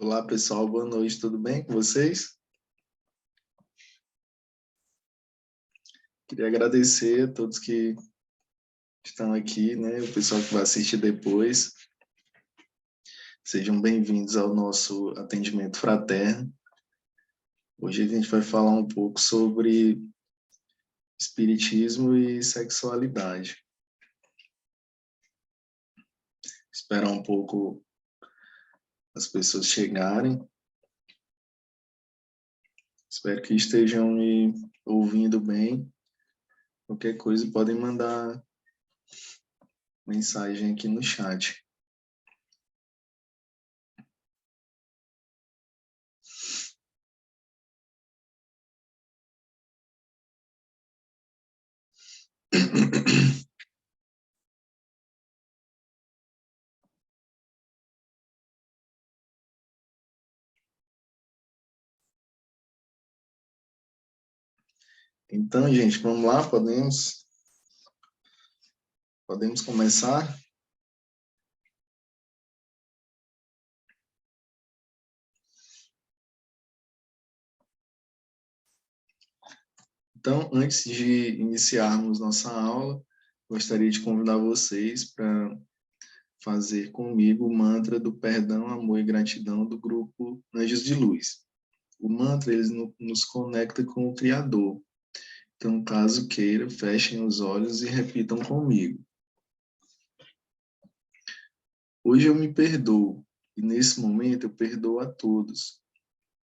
Olá, pessoal, boa noite, tudo bem com vocês? Queria agradecer a todos que estão aqui, né? O pessoal que vai assistir depois. Sejam bem-vindos ao nosso atendimento fraterno. Hoje a gente vai falar um pouco sobre espiritismo e sexualidade. Esperar um pouco as pessoas chegarem. Espero que estejam me ouvindo bem. Qualquer coisa podem mandar mensagem aqui no chat. Então, gente, vamos lá, podemos começar? Então, antes de iniciarmos nossa aula, gostaria de convidar vocês para fazer comigo o mantra do perdão, amor e gratidão do grupo Anjos de Luz. O mantra, ele nos conecta com o Criador. Então, caso queira, fechem os olhos e repitam comigo. Hoje eu me perdoo, e nesse momento eu perdoo a todos.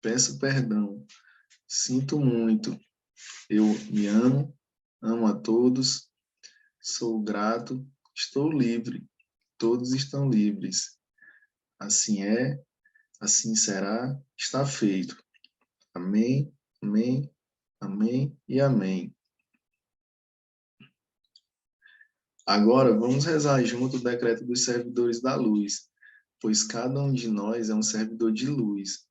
Peço perdão, sinto muito, eu me amo, amo a todos, sou grato, estou livre, todos estão livres. Assim é, assim será, está feito. Amém, amém, amém e amém. Agora vamos rezar junto o decreto dos servidores da luz, pois cada um de nós é um servidor de luz.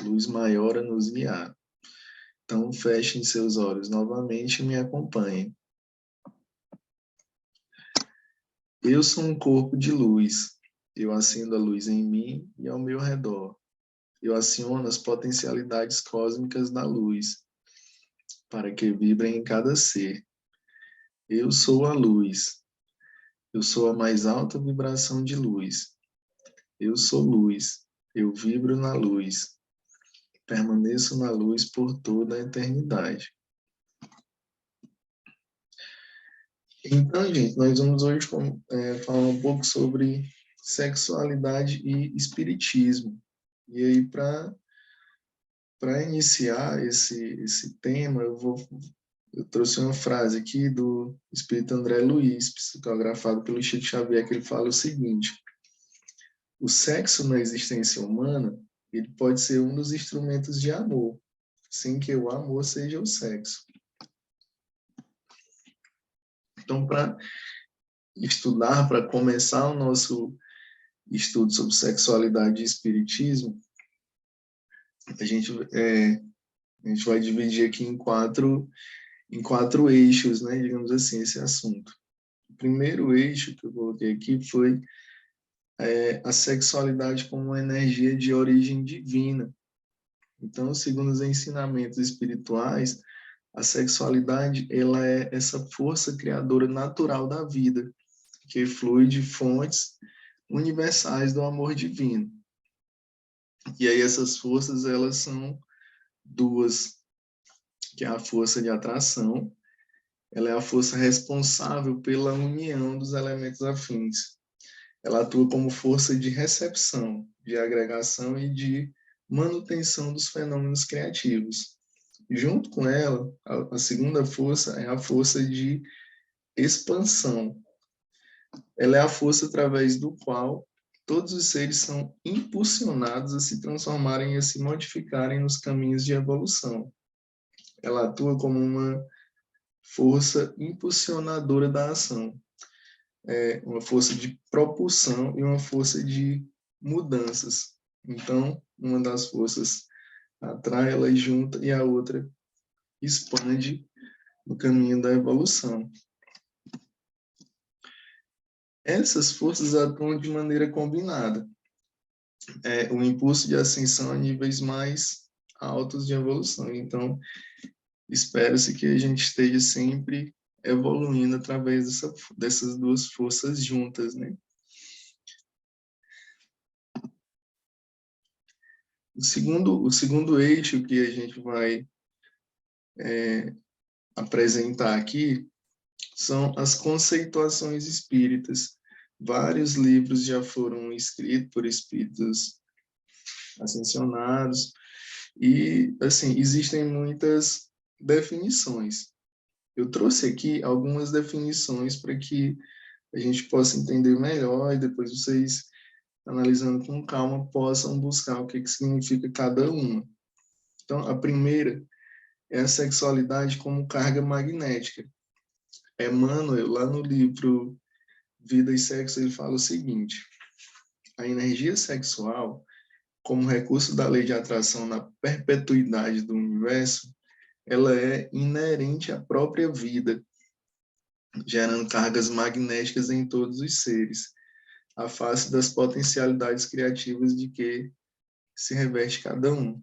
Luz maior a nos guiar. Então fechem seus olhos novamente e me acompanhem. Eu sou um corpo de luz. Eu acendo a luz em mim e ao meu redor. Eu aciono as potencialidades cósmicas da luz, para que vibrem em cada ser. Eu sou a luz. Eu sou a mais alta vibração de luz. Eu sou luz. Eu vibro na luz. Permaneço na luz por toda a eternidade. Então, gente, nós vamos hoje falar um pouco sobre sexualidade e espiritismo. E aí, para iniciar esse tema, eu trouxe uma frase aqui do espírito André Luiz, psicografado pelo Chico Xavier, que ele fala o seguinte: o sexo na existência humana, ele pode ser um dos instrumentos de amor, sem que o amor seja o sexo. Então, para estudar, para começar o nosso estudo sobre sexualidade e espiritismo, a gente vai dividir aqui em quatro eixos, né, digamos assim, esse assunto. O primeiro eixo que eu coloquei aqui foi a sexualidade como uma energia de origem divina. Então, segundo os ensinamentos espirituais, a sexualidade ela é essa força criadora natural da vida, que flui de fontes universais do amor divino. E aí essas forças, elas são duas, que é a força de atração, ela é a força responsável pela união dos elementos afins. Ela atua como força de recepção, de agregação e de manutenção dos fenômenos criativos. Junto com ela, a segunda força é a força de expansão. Ela é a força através do qual todos os seres são impulsionados a se transformarem e a se modificarem nos caminhos de evolução. Ela atua como uma força impulsionadora da ação, uma força de propulsão e uma força de mudanças. Então, uma das forças atrai, ela junta, e a outra expande no caminho da evolução. Essas forças atuam de maneira combinada. o impulso de ascensão a níveis mais altos de evolução. Então, espera-se que a gente esteja sempre evoluindo através dessas duas forças juntas, né? O segundo eixo que a gente vai apresentar aqui são as conceituações espíritas. Vários livros já foram escritos por espíritos ascensionados e, assim, existem muitas definições. Eu trouxe aqui algumas definições para que a gente possa entender melhor e depois vocês, analisando com calma, possam buscar o que significa cada uma. Então, a primeira é a sexualidade como carga magnética. Emmanuel, lá no livro Vida e Sexo, ele fala o seguinte: a energia sexual, como recurso da lei de atração na perpetuidade do universo, ela é inerente à própria vida, gerando cargas magnéticas em todos os seres, à face das potencialidades criativas de que se reveste cada um.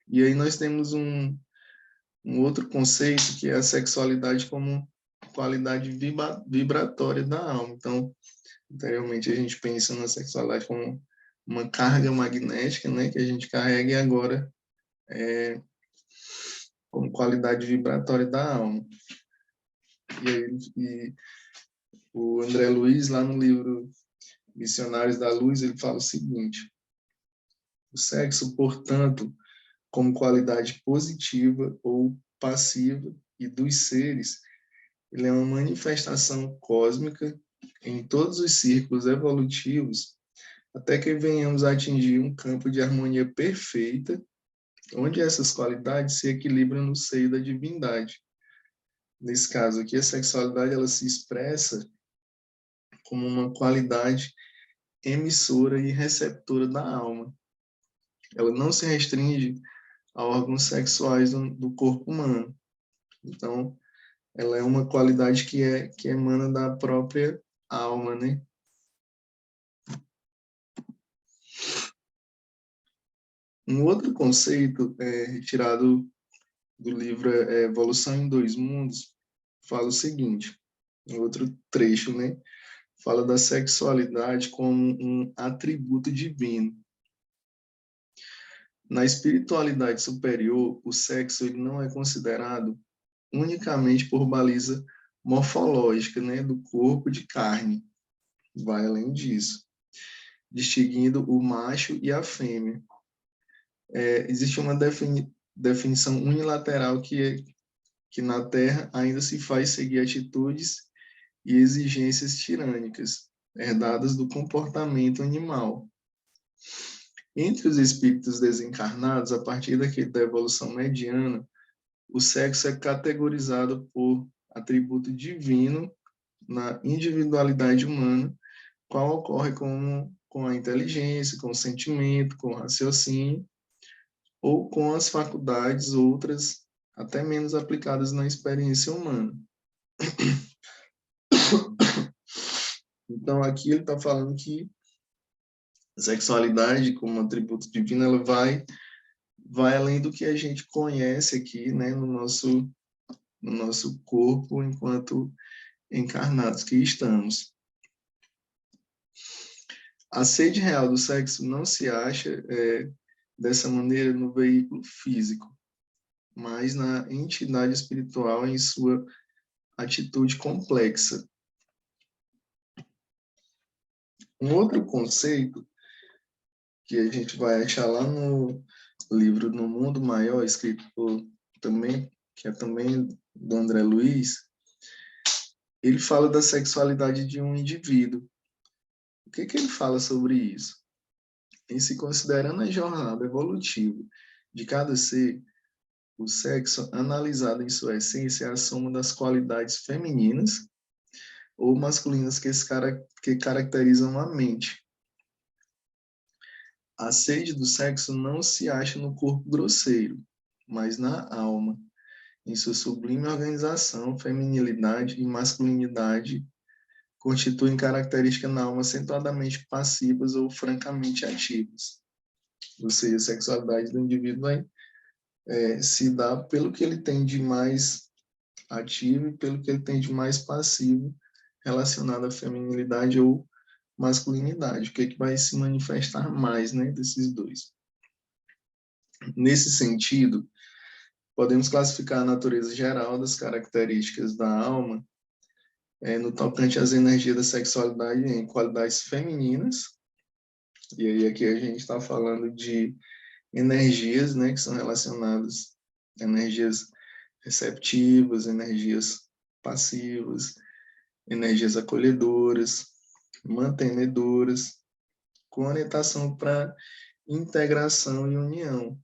E aí nós temos um outro conceito, que é a sexualidade como qualidade vibratória da alma. Então, anteriormente a gente pensa na sexualidade como uma carga magnética, né, que a gente carrega, e agora como qualidade vibratória da alma. E o André Luiz, lá no livro Missionários da Luz, ele fala o seguinte: o sexo, portanto, como qualidade positiva ou passiva e dos seres, ele é uma manifestação cósmica em todos os círculos evolutivos, até que venhamos a atingir um campo de harmonia perfeita, onde essas qualidades se equilibram no seio da divindade. Nesse caso aqui, a sexualidade ela se expressa como uma qualidade emissora e receptora da alma. Ela não se restringe a órgãos sexuais do corpo humano. Então, ela é uma qualidade que emana da própria alma, né? Um outro conceito retirado do livro Evolução em Dois Mundos fala o seguinte, um outro trecho, né? Fala da sexualidade como um atributo divino. Na espiritualidade superior, o sexo ele não é considerado unicamente por baliza morfológica, né, do corpo de carne. Vai além disso, distinguindo o macho e a fêmea. Existe uma definição unilateral que na Terra ainda se faz seguir atitudes e exigências tirânicas, herdadas do comportamento animal. Entre os espíritos desencarnados, a partir da evolução mediana, o sexo é categorizado por atributo divino na individualidade humana, qual ocorre com a inteligência, com o sentimento, com o raciocínio, ou com as faculdades outras, até menos aplicadas na experiência humana. Então, aqui ele está falando que a sexualidade, como atributo divino, ela vai além do que a gente conhece aqui, né, no nosso corpo, enquanto encarnados que estamos. A sede real do sexo não se acha dessa maneira no veículo físico, mas na entidade espiritual em sua atitude complexa. Um outro conceito que a gente vai achar lá no livro No Mundo Maior, escrito também, que é também do André Luiz, ele fala da sexualidade de um indivíduo. O que ele fala sobre isso? Em se considerando a jornada evolutiva de cada ser, o sexo, analisado em sua essência, é a soma das qualidades femininas ou masculinas que caracterizam a mente. A sede do sexo não se acha no corpo grosseiro, mas na alma, em sua sublime organização, feminilidade e masculinidade constituem características na alma acentuadamente passivas ou francamente ativas. Ou seja, a sexualidade do indivíduo vai se dar pelo que ele tem de mais ativo e pelo que ele tem de mais passivo relacionado à feminilidade ou masculinidade, o que, que vai se manifestar mais, né, desses dois. Nesse sentido, podemos classificar a natureza geral das características da alma no tocante às energias da sexualidade em qualidades femininas, e aí aqui a gente está falando de energias, né, que são relacionadas a energias receptivas, energias passivas, energias acolhedoras, mantenedoras, com orientação para integração e união.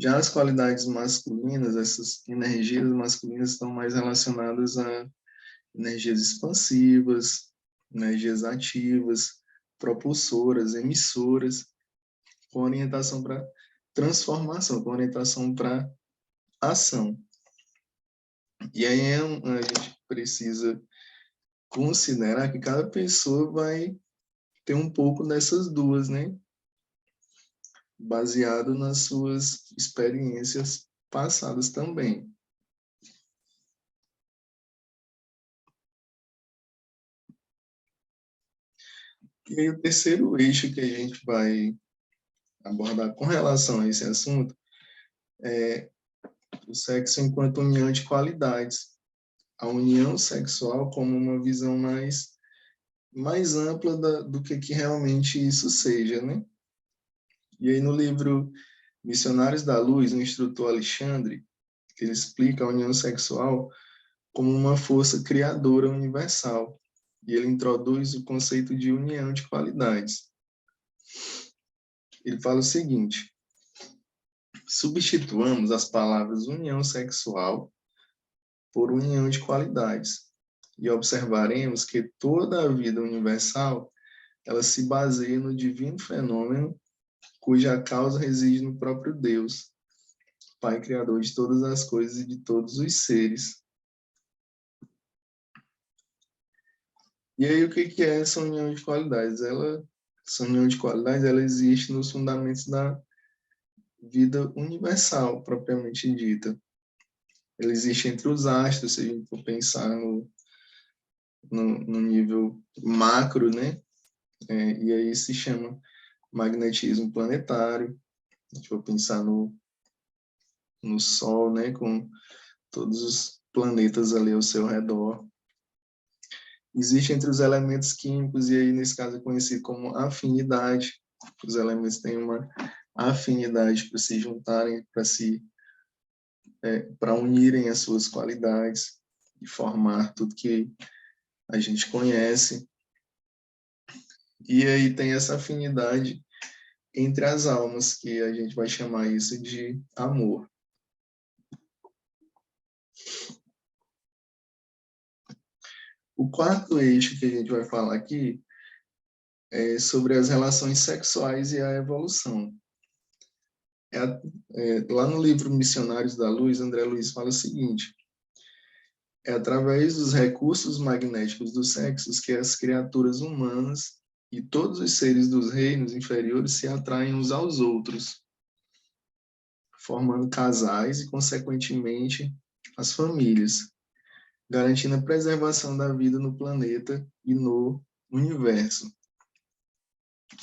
Já as qualidades masculinas, essas energias masculinas estão mais relacionadas a energias expansivas, energias ativas, propulsoras, emissoras, com orientação para transformação, com orientação para ação. E aí a gente precisa considerar que cada pessoa vai ter um pouco dessas duas, né? Baseado nas suas experiências passadas também. E aí o terceiro eixo que a gente vai abordar com relação a esse assunto é o sexo enquanto união de qualidades. A união sexual como uma visão mais ampla do que realmente isso seja, né? E aí no livro Missionários da Luz, o instrutor Alexandre, ele explica a união sexual como uma força criadora universal, e ele introduz o conceito de união de qualidades. Ele fala o seguinte: substituamos as palavras união sexual por união de qualidades, e observaremos que toda a vida universal ela se baseia no divino fenômeno cuja causa reside no próprio Deus, Pai Criador de todas as coisas e de todos os seres. E aí, o que é essa união de qualidades? Essa união de qualidades, ela existe nos fundamentos da vida universal, propriamente dita. Ela existe entre os astros, se a gente for pensar no nível macro, né? E aí se chama magnetismo planetário. A gente for pensar no Sol, né? Com todos os planetas ali ao seu redor. Existe entre os elementos químicos, e aí nesse caso é conhecido como afinidade. Os elementos têm uma afinidade para se juntarem, para unirem as suas qualidades e formar tudo que a gente conhece. E aí tem essa afinidade entre as almas, que a gente vai chamar isso de amor. O quarto eixo que a gente vai falar aqui é sobre as relações sexuais e a evolução. Lá no livro Missionários da Luz, André Luiz fala o seguinte: é através dos recursos magnéticos dos sexos que as criaturas humanas e todos os seres dos reinos inferiores se atraem uns aos outros, formando casais e, consequentemente, as famílias, garantindo a preservação da vida no planeta e no universo.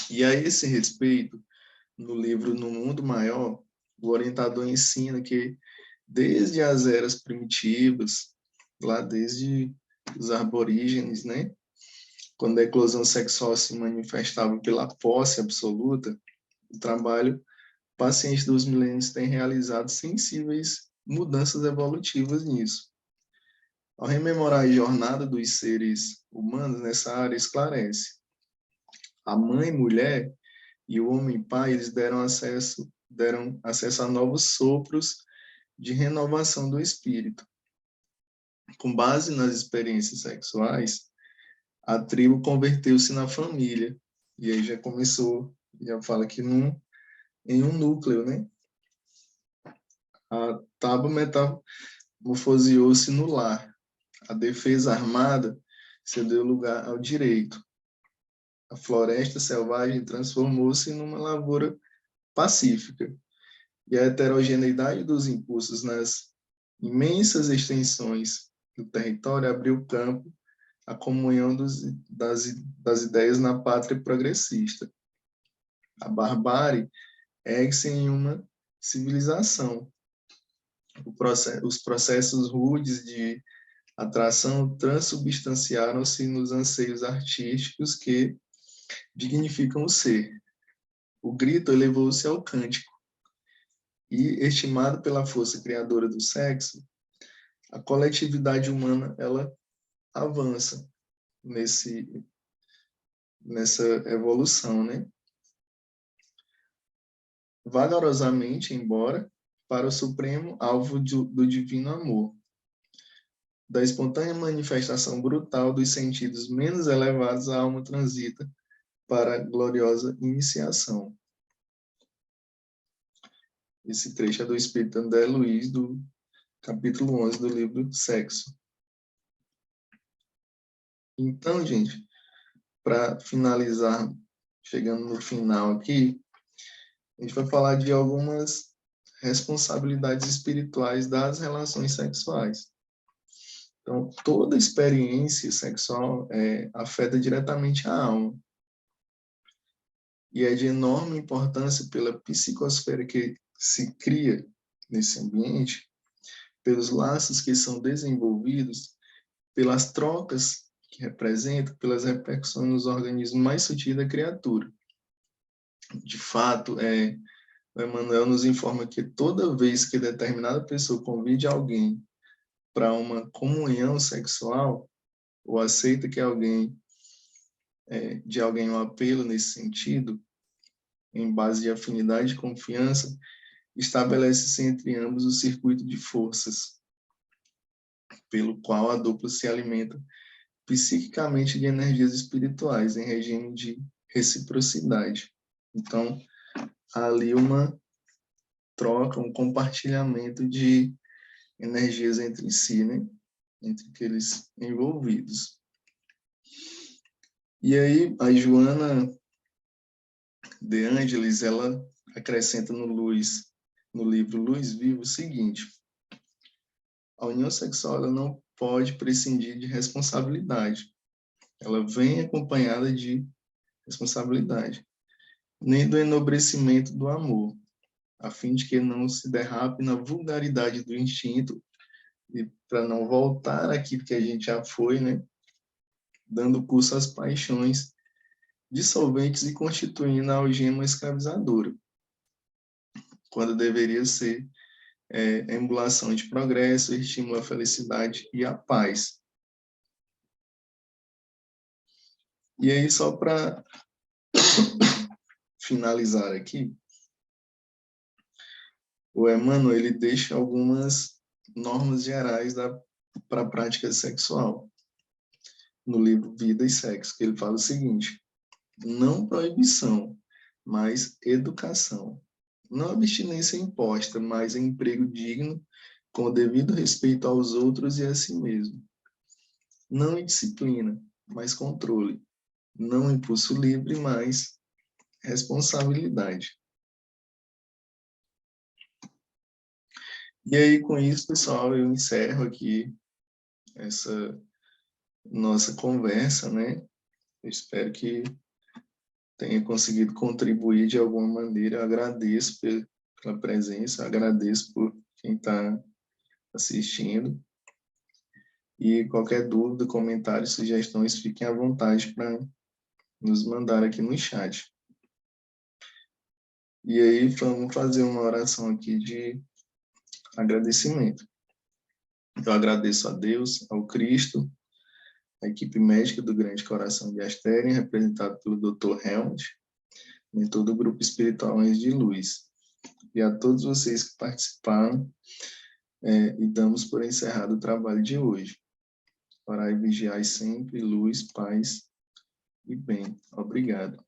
E a esse respeito, no livro No Mundo Maior, o orientador ensina que, desde as eras primitivas, lá desde os aborígenes, né, quando a eclosão sexual se manifestava pela posse absoluta, o trabalho paciente dos milênios tem realizado sensíveis mudanças evolutivas nisso. Ao rememorar a jornada dos seres humanos nessa área, esclarece: a mãe mulher e o homem pai, eles deram acesso a novos sopros de renovação do espírito. Com base nas experiências sexuais, a tribo converteu-se na família. E aí já começou, já fala que em um núcleo, né? A tábua metamorfoseou-se no lar. A defesa armada cedeu lugar ao direito. A floresta selvagem transformou-se numa lavoura pacífica. E a heterogeneidade dos impulsos nas imensas extensões do território abriu campo à comunhão das ideias na pátria progressista. A barbárie ergue-se em uma civilização. Os processos rudes de atração transubstanciaram-se nos anseios artísticos que dignificam o ser. O grito elevou-se ao cântico. E, estimado pela força criadora do sexo, a coletividade humana, ela avança nessa evolução, né? Vagarosamente, embora, para o supremo alvo do divino amor, da espontânea manifestação brutal dos sentidos menos elevados, a alma transita para a gloriosa iniciação. Esse trecho é do Espírito André Luiz, do capítulo 11 do livro Sexo. Então, gente, para finalizar, chegando no final aqui, a gente vai falar de algumas responsabilidades espirituais das relações sexuais. Então, toda experiência sexual afeta diretamente a alma. E é de enorme importância pela psicosfera que se cria nesse ambiente, pelos laços que são desenvolvidos, pelas trocas que representa, pelas repercussões nos organismos mais sutis da criatura. De fato, o Emmanuel nos informa que toda vez que determinada pessoa convide alguém para uma comunhão sexual, ou aceita que de alguém um apelo nesse sentido, em base de afinidade e confiança, estabelece-se entre ambos o circuito de forças, pelo qual a dupla se alimenta psiquicamente de energias espirituais, em regime de reciprocidade. Então, há ali uma troca, um compartilhamento de energias entre si, né? Entre aqueles envolvidos. E aí, a Joana de Ângeles, ela acrescenta no livro Luz Viva o seguinte: a união sexual ela não pode prescindir de responsabilidade. Ela vem acompanhada de responsabilidade, nem do enobrecimento do amor, a fim de que não se derrape na vulgaridade do instinto e para não voltar àquilo que a gente já foi, né? Dando curso às paixões dissolventes e constituindo a algema escravizadora, quando deveria ser emulação de progresso, estímulo à felicidade e à paz. E aí, só para finalizar aqui, o Emmanuel ele deixa algumas normas gerais para a prática sexual, no livro Vida e Sexo, que ele fala o seguinte: não proibição, mas educação. Não abstinência imposta, mas emprego digno, com o devido respeito aos outros e a si mesmo. Não indisciplina, mas controle. Não impulso livre, mas responsabilidade. E aí, com isso, pessoal, eu encerro aqui essa nossa conversa, né? Eu espero que tenha conseguido contribuir de alguma maneira. Eu agradeço pela presença, agradeço por quem está assistindo. E qualquer dúvida, comentário, sugestões, fiquem à vontade para nos mandar aqui no chat. E aí, vamos fazer uma oração aqui de agradecimento. Eu agradeço a Deus, ao Cristo, a equipe médica do Grande Coração de Astéria, representado pelo Dr. Helmut, e todo o grupo espiritual Anjos de Luz. E a todos vocês que participaram, e damos por encerrado o trabalho de hoje. Orai e vigiai sempre, luz, paz e bem. Obrigado.